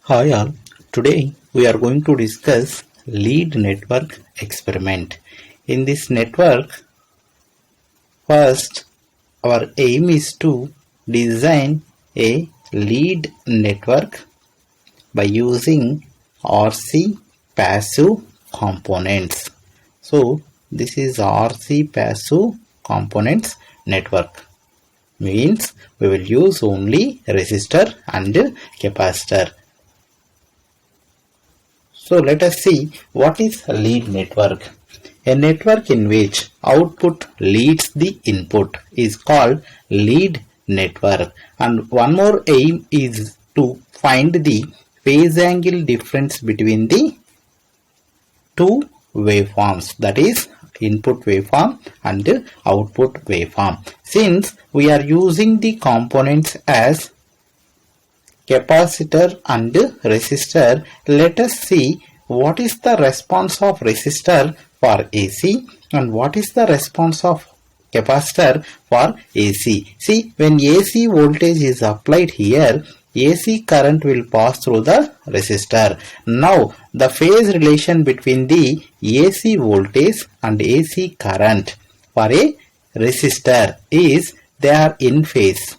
Hi all, today we are going to discuss lead network experiment. In this network, first our aim is to design a lead network by using RC passive components. So this is RC passive components network. Means we will use only resistor and capacitor. So let us see what is a lead network. A network in which output leads the input is called lead network. And one more aim is to find the phase angle difference between the two waveforms, that is input waveform and output waveform. Since we are using the components as capacitor and resistor, let us see what is the response of resistor for AC and what is the response of capacitor for AC. See, when AC voltage is applied here, AC current will pass through the resistor. Now, the phase relation between the AC voltage and AC current for a resistor is they are in phase.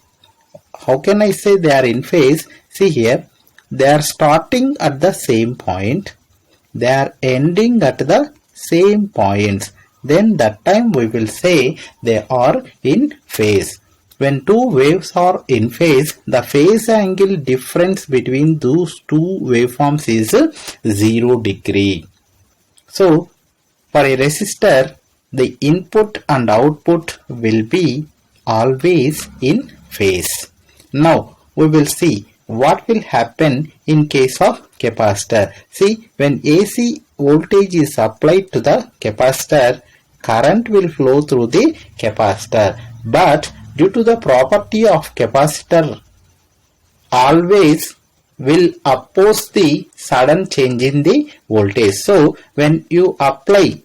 How can I say they are in phase? See here, they are starting at the same point, they are ending at the same points. Then that time we will say they are in phase. When two waves are in phase, the phase angle difference between those two waveforms is 0 degree. So for a resistor, the input and output will be always in phase. Now we will see what will happen in case of capacitor. See, when AC voltage is applied to the capacitor, current will flow through the capacitor. But due to the property of capacitor, always will oppose the sudden change in the voltage. So when you apply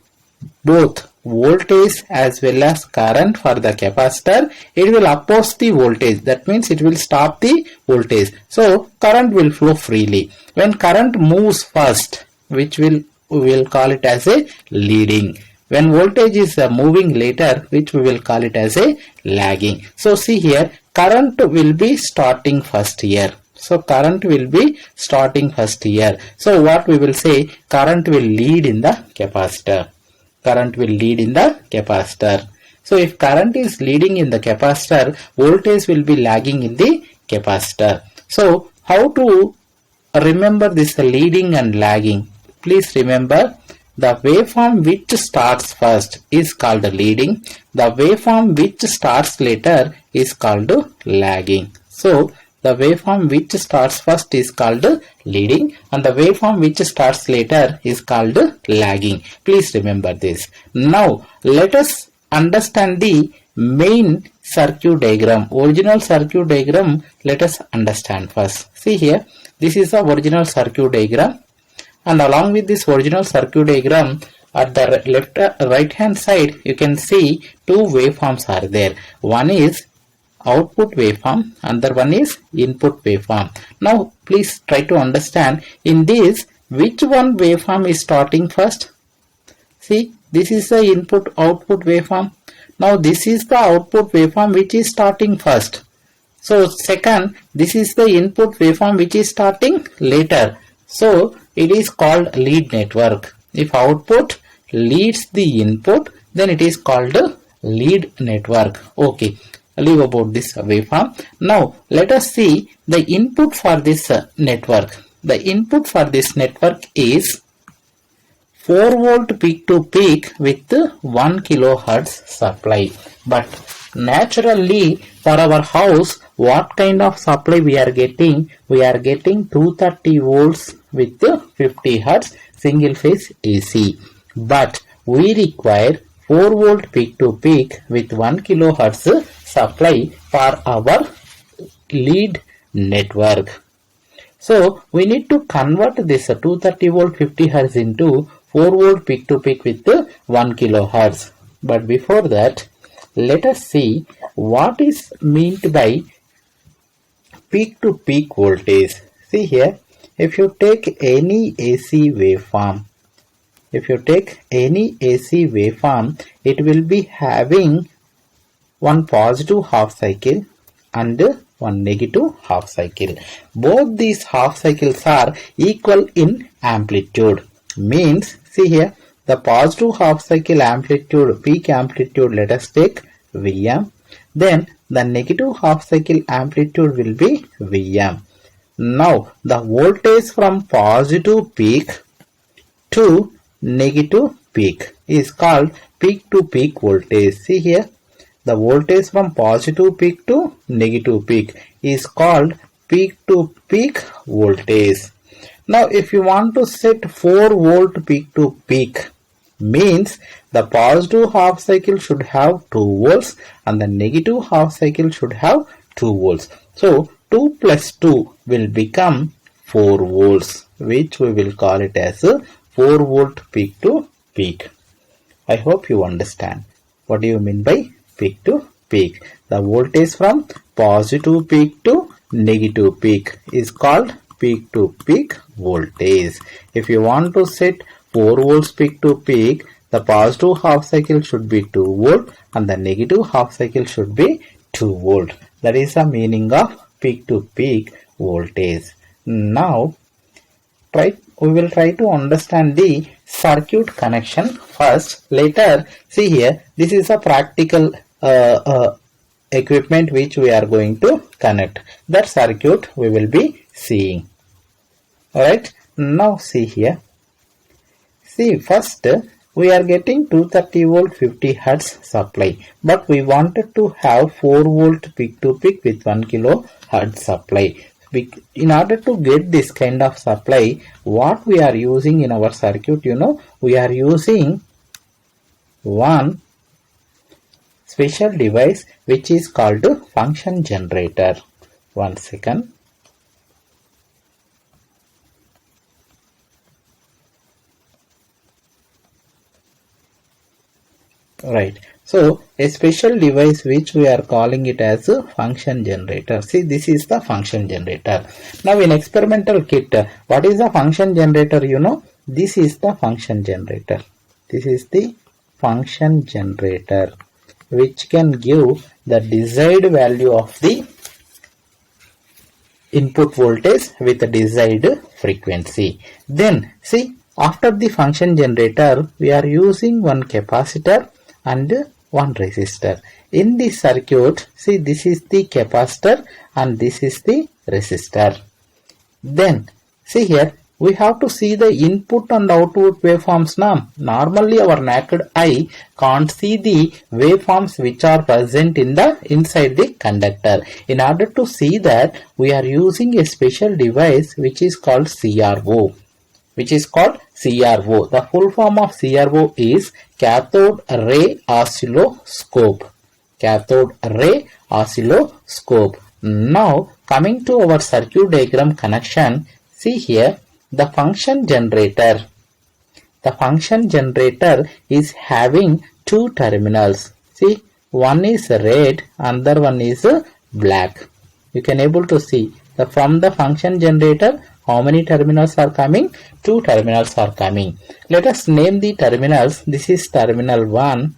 both voltage as well as current for the capacitor, it will oppose the voltage. That means it will stop the voltage. So current will flow freely. When current moves first, which we will call it as a leading. When voltage is moving later, which we will call it as a lagging. So see here, current will be starting first here. So current will be starting first here. So what we will say, current will lead in the capacitor. Current will lead in the capacitor. So if current is leading in the capacitor, voltage will be lagging in the capacitor. So how to remember this leading and lagging? Please remember, the waveform which starts first is called leading. The waveform which starts later is called lagging. So the waveform which starts first is called leading and the waveform which starts later is called lagging. Please remember this. Now let us understand the main circuit diagram. Original circuit diagram, let us understand first. See here, this is the original circuit diagram, and along with this original circuit diagram, at the right hand side you can see two waveforms are there. One is output waveform, another one is input waveform. Now please try to understand in this which one waveform is starting first. See, this is the input output waveform. Now this is the output waveform which is starting first. So second, this is the input waveform which is starting later. So it is called lead network. If output leads the input, then it is called lead network. Okay, leave about this waveform. Now let us see the input for this network. The input for this network is 4 volt peak to peak with 1 kilohertz supply. But naturally for our house, what kind of supply we are getting? We are getting 230 volts with 50 hertz single phase AC. But we require 4 volt peak to peak with 1 kilohertz supply for our lead network. So we need to convert this 230 volt 50 hertz into 4 volt peak to peak with 1 kilohertz. But before that, let us see what is meant by peak to peak voltage. See here, if you take any AC waveform, it will be having one positive half cycle and one negative half cycle. Both these half cycles are equal in amplitude. Means, see here, the positive half cycle amplitude, peak amplitude, let us take Vm. Then the negative half cycle amplitude will be Vm. Now the voltage from positive peak to negative peak is called peak to peak voltage. See here, the voltage from positive peak to negative peak is called peak to peak voltage. Now if you want to set 4 volt peak to peak, means the positive half cycle should have 2 volts and the negative half cycle should have 2 volts. So 2 plus 2 will become 4 volts, which we will call it as a 4 volt peak to peak. I hope you understand. What do you mean by peak to peak? The voltage from positive peak to negative peak is called peak to peak voltage. If you want to set 4 volts peak to peak, the positive half cycle should be 2 volt and the negative half cycle should be 2 volt. That is the meaning of peak to peak voltage. Now we will try to understand the circuit connection first. Later, see here, this is a practical equipment which we are going to connect. That circuit we will be seeing. Alright, now see here. See, first we are getting 230 volt 50 hertz supply, but we wanted to have 4 volt peak to peak with 1 kilohertz supply. In order to get this kind of supply, what we are using in our circuit, we are using one special device which is called function generator. One second. Right. So a special device which we are calling it as a function generator. See, this is the function generator. Now in experimental kit, what is the function generator? This is the function generator. This is the function generator which can give the desired value of the input voltage with the desired frequency. Then see, after the function generator, we are using one capacitor and one resistor. In this circuit, see, this is the capacitor and this is the resistor. Then see here, we have to see the input and output waveforms now. Normally our naked eye can't see the waveforms which are present inside the conductor. In order to see that, we are using a special device which is called CRO. The full form of CRO is cathode ray oscilloscope. Now coming to our circuit diagram connection, see here, the function generator is having two terminals. See, one is red, another one is black. You can able to see from the function generator how many terminals are coming? Two terminals are coming. Let us name the terminals. This is terminal 1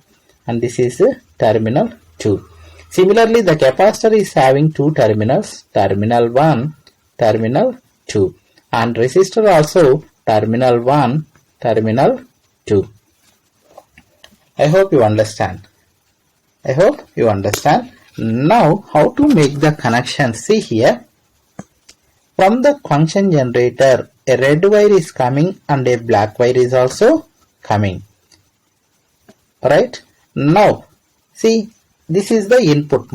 and this is terminal 2. Similarly, the capacitor is having two terminals, terminal 1, terminal 2, and resistor also terminal 1, terminal 2. I hope you understand. Now, how to make the connection? See here, from the function generator, a red wire is coming and a black wire is also coming. Right? Now, see, this is the input.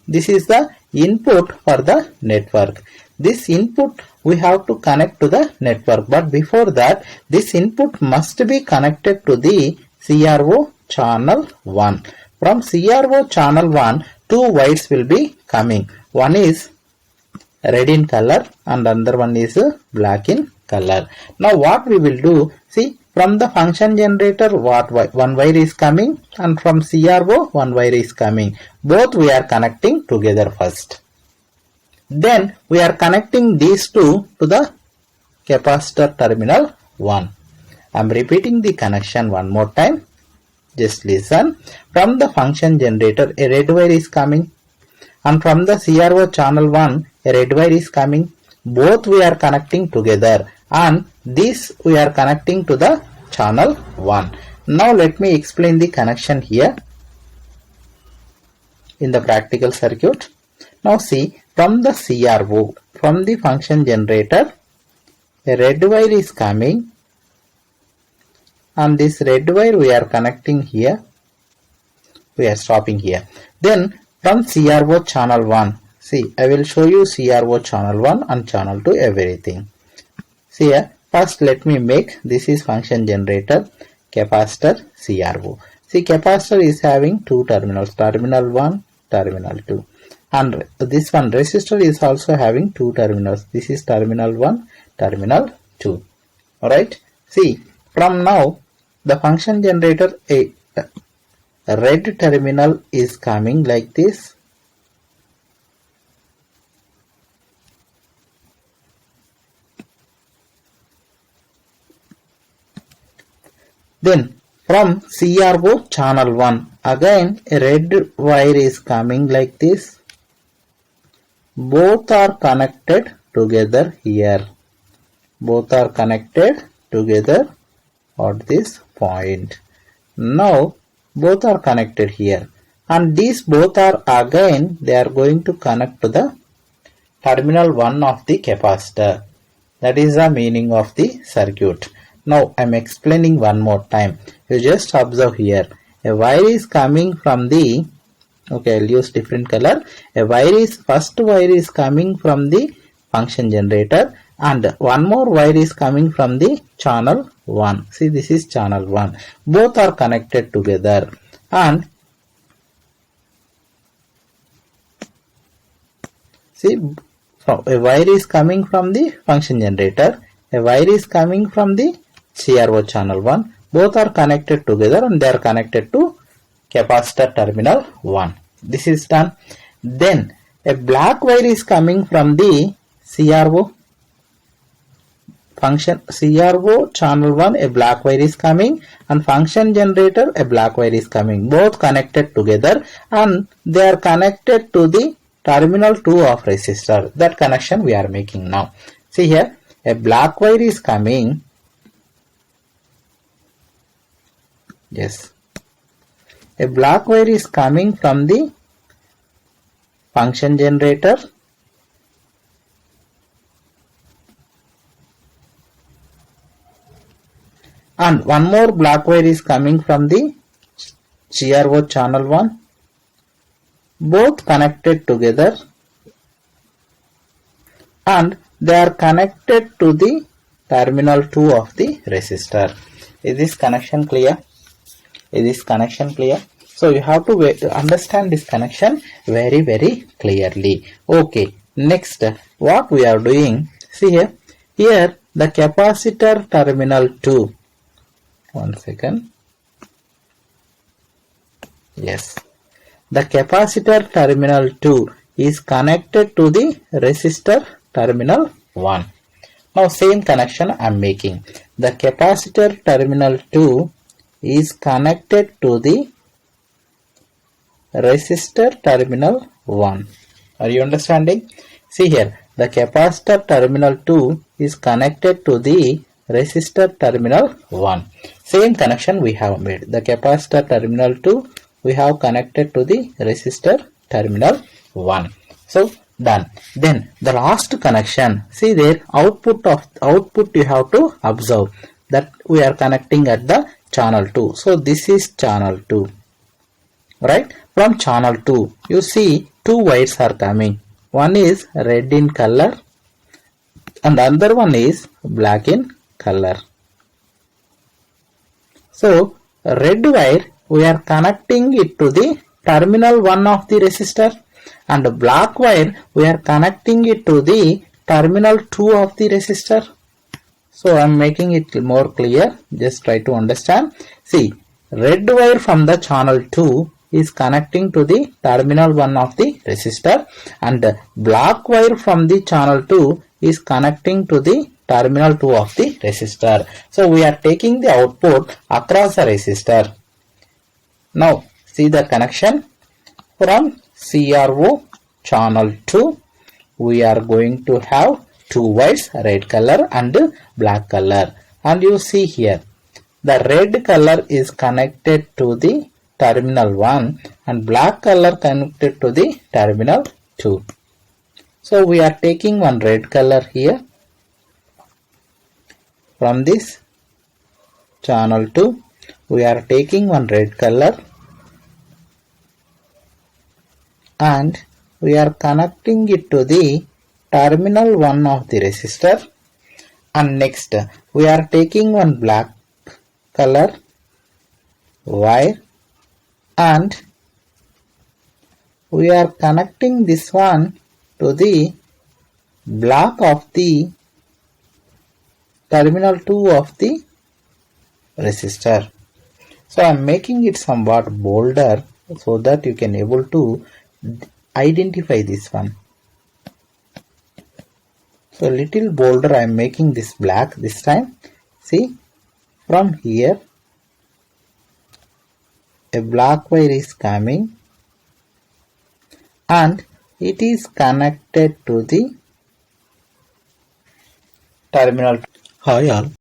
This is the input for the network. This input we have to connect to the network, but before that, this input must be connected to the CRO channel 1. From CRO channel 1, two wires will be coming. One is red in color and another one is black in color. Now what we will do, see, from the function generator one wire is coming and from CRO one wire is coming. Both we are connecting together first. Then we are connecting these two to the capacitor terminal 1. I am repeating the connection one more time. Just listen. From the function generator, a red wire is coming, and from the CRO channel 1, a red wire is coming. Both we are connecting together, and this we are connecting to the channel 1. Now let me explain the connection here in the practical circuit. Now see, from the CRO, from the function generator, a red wire is coming, and this red wire we are connecting here, we are stopping here. Then from CRO channel 1, see, I will show you CRO channel 1 and channel 2 everything. See here, first let me make, this is function generator, capacitor, CRO. See, capacitor is having two terminals, terminal 1, terminal 2. And this one resistor is also having two terminals. This is terminal 1, terminal 2. Alright. See, from now the function generator, a red terminal is coming like this. Then from CRO channel 1, again a red wire is coming like this. Both are connected together here. Both are connected together at this point. Now both are connected here, and these both are again, they are going to connect to the terminal 1 of the capacitor. That is the meaning of the circuit. Now I am explaining one more time. You just observe here. A wire is coming from the, okay, I'll use different color. First wire is coming from the function generator, and one more wire is coming from the channel 1. See, this is channel 1. Both are connected together, and see, a wire is coming from the function generator, a wire is coming from the CRO channel 1. Both are connected together, and they are connected to capacitor terminal 1. This is done. Then a black wire is coming from the CRO channel 1, a black wire is coming, and function generator, a black wire is coming. Both connected together, and they are connected to the terminal 2 of resistor. That connection we are making now. See here, a black wire is coming. Yes. A black wire is coming from the function generator, and one more black wire is coming from the CRO channel 1. Both connected together, and they are connected to the terminal 2 of the resistor. Is this connection clear? Is this connection clear? So you have to understand this connection very, very clearly. Okay, next what we are doing, see here, the capacitor terminal 2. One second. Yes. The capacitor terminal 2 is connected to the resistor terminal 1. Now same connection I am making. The capacitor terminal 2 is connected to the resistor terminal 1. Are you understanding? See here, the capacitor terminal 2 is connected to the resistor terminal 1. Same connection we have made. The capacitor terminal 2 we have connected to the resistor terminal 1. So done. Then the last connection, see there, output you have to observe that we are connecting at the channel 2. So this is channel 2. Right? From channel 2, you see two wires are coming. One is red in color and the other one is black in color. So red wire we are connecting it to the terminal 1 of the resistor, and black wire we are connecting it to the terminal 2 of the resistor. So I am making it more clear. Just try to understand. See, red wire from the channel 2 is connecting to the terminal 1 of the resistor, and black wire from the channel 2 is connecting to the terminal 2 of the resistor. So we are taking the output across the resistor. Now see the connection from CRO channel 2. We are going to have two wires, red color and black color, and you see here the red color is connected to the terminal 1 and black color connected to the terminal 2. So we are taking one red color here from this channel 2. We are taking one red color and we are connecting it to the terminal 1 of the resistor, and next we are taking one black color wire and we are connecting this one to the block of the terminal 2 of the resistor. So I am making it somewhat bolder so that you can able to identify this one. So little bolder I am making this black this time. See, from here a black wire is coming and it is connected to the terminal. Hi all.